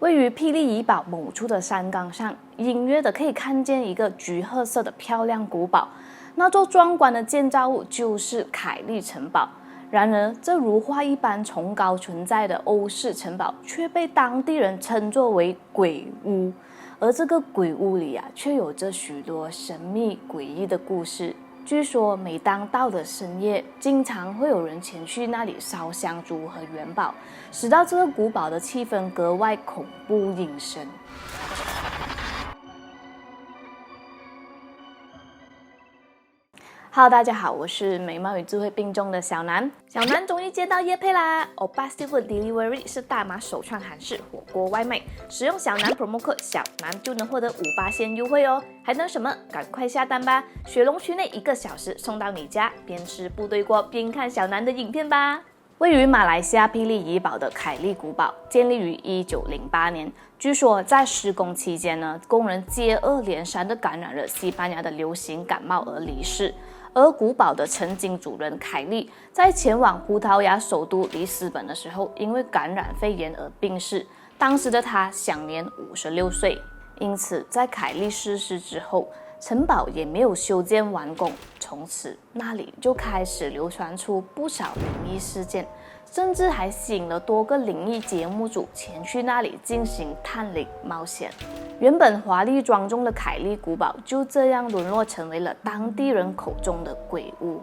位于霹雳怡保某处的山岗上，隐约的可以看见一个橘褐色的漂亮古堡。那座壮观的建造物就是凯利城堡。然而，这如画一般崇高存在的欧式城堡，却被当地人称作为鬼屋。而这个鬼屋里却有着许多神秘诡异的故事。据说，每当到了深夜，经常会有人前去那里烧香烛和元宝，使到这个古堡的气氛格外恐怖阴森。Hello， 大家好，我是美貌与智慧并重的小南。小南终于接到业配啦 ！Oppa Seafood Delivery 是大马首创韩式火锅外卖，使用小南 promo code 小南就能获得58%优惠哦！还等什么？赶快下单吧！雪龙区内1个小时送到你家，边吃部队锅边看小南的影片吧。位于马来西亚霹雳怡保的凯利古堡建立于1908年，据说在施工期间呢，工人接二连三的感染了西班牙的流行感冒而离世。而古堡的曾经主人凯利在前往葡萄牙首都里斯本的时候，因为感染肺炎而病逝，当时的他享年56岁。因此，在凯利逝世之后，城堡也没有修建完工，从此那里就开始流传出不少灵异事件，甚至还吸引了多个灵异节目组前去那里进行探灵冒险。原本华丽庄重的凯利古堡就这样沦落成为了当地人口中的鬼屋，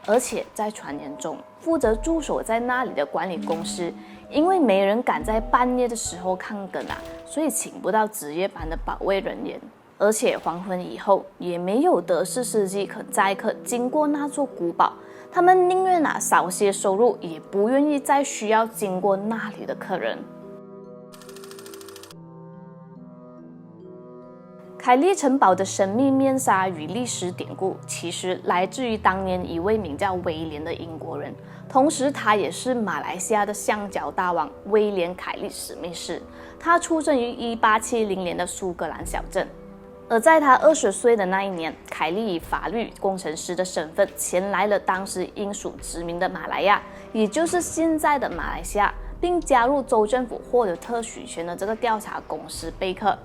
而且在传言中，负责驻守在那里的管理公司，因为没人敢在半夜的时候看更所以请不到值夜班的保卫人员。而且黄昏以后，也没有德士司机可载客经过那座古堡，他们宁愿少些收入，也不愿意再需要经过那里的客人。凯利城堡的神秘面纱与历史典故，其实来自于当年一位名叫威廉的英国人，同时他也是马来西亚的橡胶大王威廉·凯利·史密斯。他出生于1870年的苏格兰小镇。而在他20岁的那一年，凯利以法律工程师的身份前来了当时英属殖民的马来亚，也就是现在的马来西亚，并加入州政府获得特许权的这个调查公司贝克。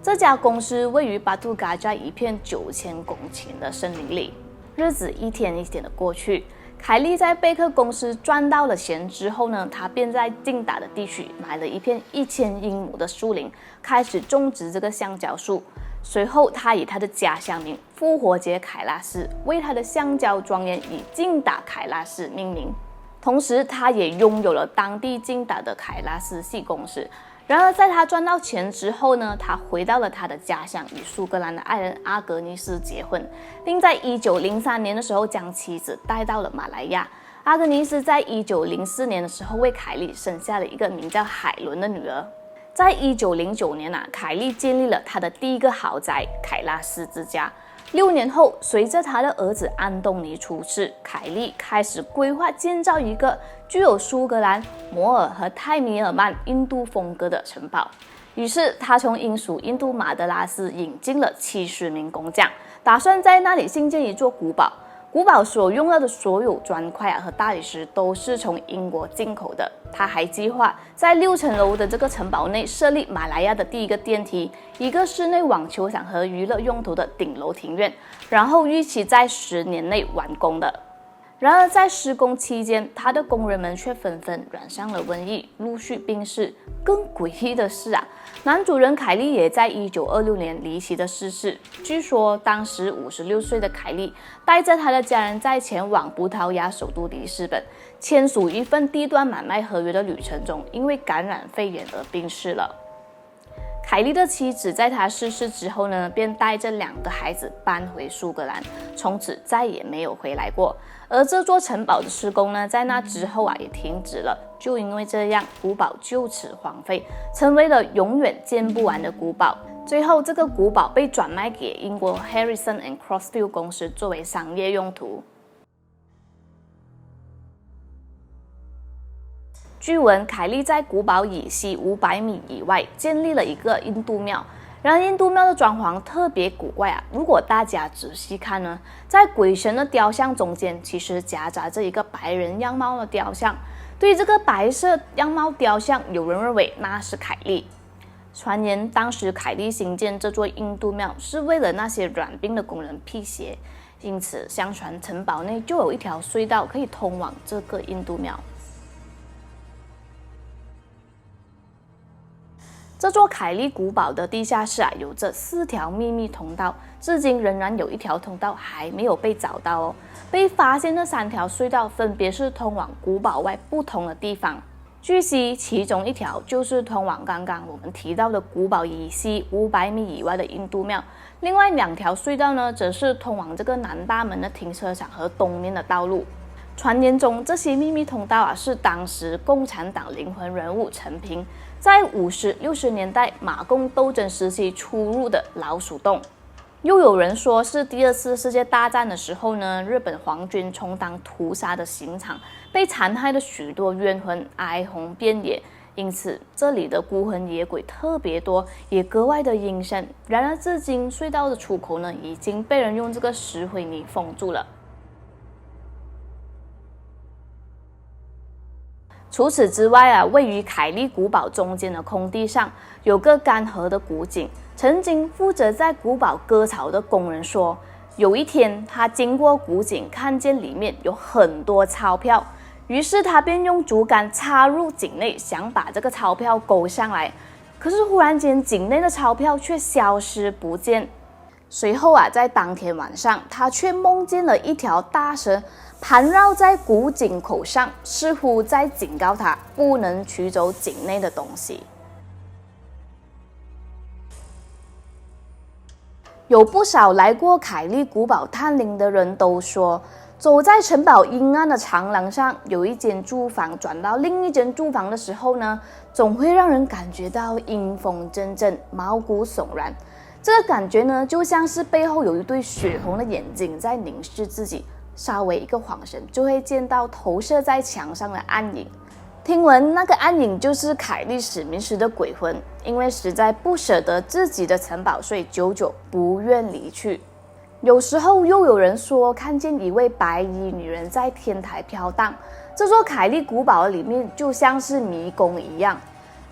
这家公司位于巴杜嘎在一片9000公顷的森林里。日子一天一天的过去，凯利在贝克公司赚到了钱之后呢，他便在近达的地区买了一片1000英亩的树林，开始种植这个橡胶树。随后，他以他的家乡名复活节凯拉斯为他的橡胶庄园以近达凯拉斯命名。同时，他也拥有了当地近达的凯拉斯系公司。然而，在他赚到钱之后呢，他回到了他的家乡，与苏格兰的爱人阿格尼斯结婚，并在1903年的时候将妻子带到了马来亚。阿格尼斯在1904年的时候为凯利生下了一个名叫海伦的女儿。在1909年凯利建立了他的第一个豪宅凯拉斯之家。6年后，随着他的儿子安东尼出世，凯利开始规划建造一个具有苏格兰、摩尔和泰米尔曼印度风格的城堡。于是，他从英属印度马德拉斯引进了70名工匠，打算在那里兴建一座古堡。古堡所用到的所有砖块和大理石都是从英国进口的。他还计划在6层楼的这个城堡内设立马来亚的第一个电梯，一个室内网球场和娱乐用途的顶楼庭院，然后预期在10年内完工的。然而，在施工期间，他的工人们却纷纷染上了瘟疫，陆续病逝。更诡异的是男主人凯利也在1926年离奇的逝世。据说，当时56岁的凯利带着他的家人在前往葡萄牙首都里斯本签署一份地段买卖合约的旅程中，因为感染肺炎而病逝了。凯利的妻子在他逝世之后呢，便带着2个孩子搬回苏格兰，从此再也没有回来过。而这座城堡的施工呢，在那之后也停止了。就因为这样，古堡就此荒废，成为了永远建不完的古堡。最后，这个古堡被转卖给英国 Harrison and Crossfield 公司作为商业用途。据闻，凯利在古堡以西500米以外建立了一个印度庙。然而，印度庙的装潢特别古怪如果大家仔细看呢，在鬼神的雕像中间，其实夹杂着一个白人样貌的雕像。对于这个白色样貌雕像，有人认为那是凯利。传言当时凯利兴建这座印度庙是为了那些染病的工人辟邪，因此相传城堡内就有一条隧道可以通往这个印度庙。这座凯利古堡的地下室有着4条秘密通道，至今仍然有一条通道还没有被找到哦。被发现的3条隧道分别是通往古堡外不同的地方。据悉，其中一条就是通往刚刚我们提到的古堡以西500米以外的印度庙，另外2条隧道呢，则是通往这个南大门的停车场和东面的道路。传言中，这些秘密通道是当时共产党灵魂人物陈平在50、60年代马共斗争时期出入的老鼠洞。又有人说是第2次世界大战的时候呢，日本皇军充当屠杀的刑场，被残害的许多冤魂哀鸿遍野，因此这里的孤魂野鬼特别多，也格外的阴森。然而至今隧道的出口呢，已经被人用这个石灰泥封住了。除此之外位于凯利古堡中间的空地上有个干涸的古井。曾经负责在古堡割草的工人说，有一天他经过古井，看见里面有很多钞票，于是他便用竹竿插入井内，想把这个钞票勾上来。可是忽然间，井内的钞票却消失不见。随后在当天晚上，他却梦见了一条大蛇盘绕在古井口上，似乎在警告他不能取走井内的东西。有不少来过凯利古堡探灵的人都说，走在城堡阴暗的长廊上，有一间住房转到另一间住房的时候呢，总会让人感觉到阴风阵阵，毛骨悚然。这个感觉呢，就像是背后有一对血红的眼睛在凝视自己，稍微一个晃神，就会见到投射在墙上的暗影。听闻那个暗影就是凯利史密斯的鬼魂，因为实在不舍得自己的城堡，所以久久不愿离去。有时候又有人说看见一位白衣女人在天台飘荡，这座凯利古堡里面就像是迷宫一样。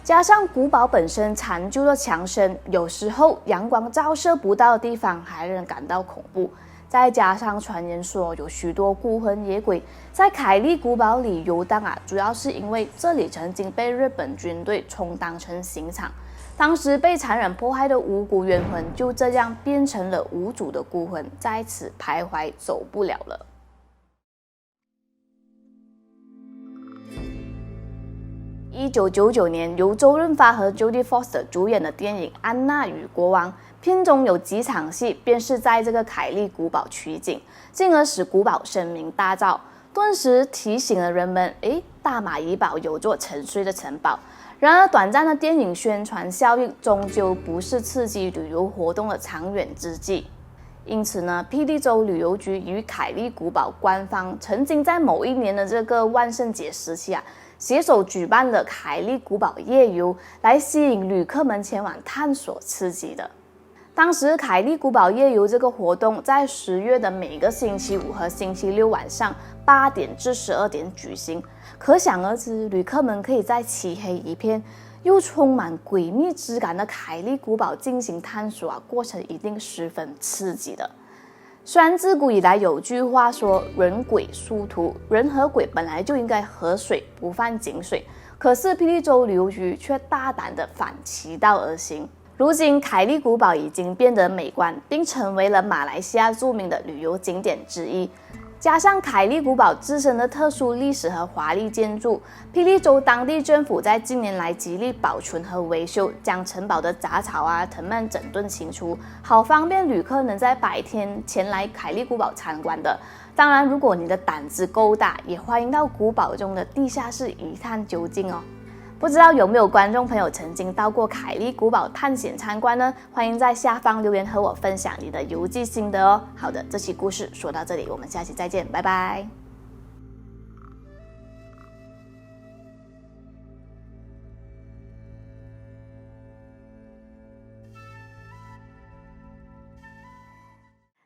加上古堡本身残旧的墙身，有时候阳光照射不到的地方还让人感到恐怖。再加上传言说有许多孤魂野鬼在凯利古堡里游荡主要是因为这里曾经被日本军队充当成刑场，当时被残忍迫害的无辜冤魂就这样变成了无主的孤魂，在此徘徊走不了了。1999年，由周润发和 Jodie Foster 主演的电影《安娜与国王》，片中有几场戏便是在这个凯利古堡取景，进而使古堡声名大噪，顿时提醒了人们：大马怡保有座沉睡的城堡。然而，短暂的电影宣传效应终究不是刺激旅游活动的长远之计。因此呢，霹雳州旅游局与凯利古堡官方曾经在某一年的这个万圣节时期携手举办了凯利古堡夜游，来吸引旅客们前往探索刺激的。当时凯利古堡夜游这个活动在10月的每个星期五和星期六晚上8点至12点举行，可想而知，旅客们可以在漆黑一片又充满诡秘之感的凯利古堡进行探索过程一定十分刺激的。虽然自古以来有句话说人鬼殊途，人和鬼本来就应该河水不犯井水，可是霹雳州旅游局却大胆地反其道而行。如今凯利古堡已经变得美观，并成为了马来西亚著名的旅游景点之一。加上凯利古堡自身的特殊历史和华丽建筑，霹雳州当地政府在近年来极力保存和维修，将城堡的杂草藤蔓整顿清除，好方便旅客能在白天前来凯利古堡参观的。当然，如果你的胆子够大，也欢迎到古堡中的地下室一探究竟哦。不知道有没有观众朋友曾经到过凯利古堡探险参观呢？欢迎在下方留言和我分享你的游记心得哦。好的，这期故事说到这里，我们下期再见，拜拜。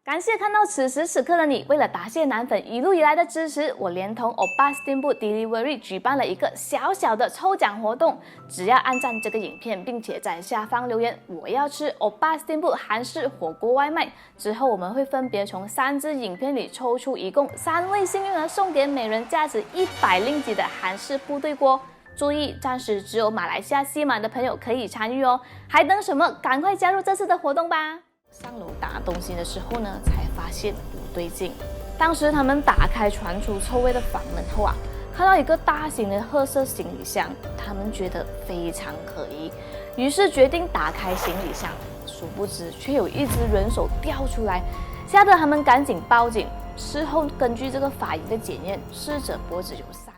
感谢看到此时此刻的你，为了答谢男粉一路以来的支持，我连同欧巴 Steamboat Delivery 举办了一个小小的抽奖活动。只要按赞这个影片，并且在下方留言我要吃欧巴 Steamboat 韩式火锅外卖，之后我们会分别从3支影片里抽出一共3位幸运儿，送给每人价值100令吉的韩式部队锅。注意，暂时只有马来西亚西马的朋友可以参与哦，还等什么？赶快加入这次的活动吧！上楼打东西的时候呢，才发现不对劲。当时他们打开传出臭味的房门后啊，看到一个大型的褐色行李箱，他们觉得非常可疑，于是决定打开行李箱，殊不知却有一只人手掉出来，吓得他们赶紧报警。事后根据这个法医的检验，逝者脖子有3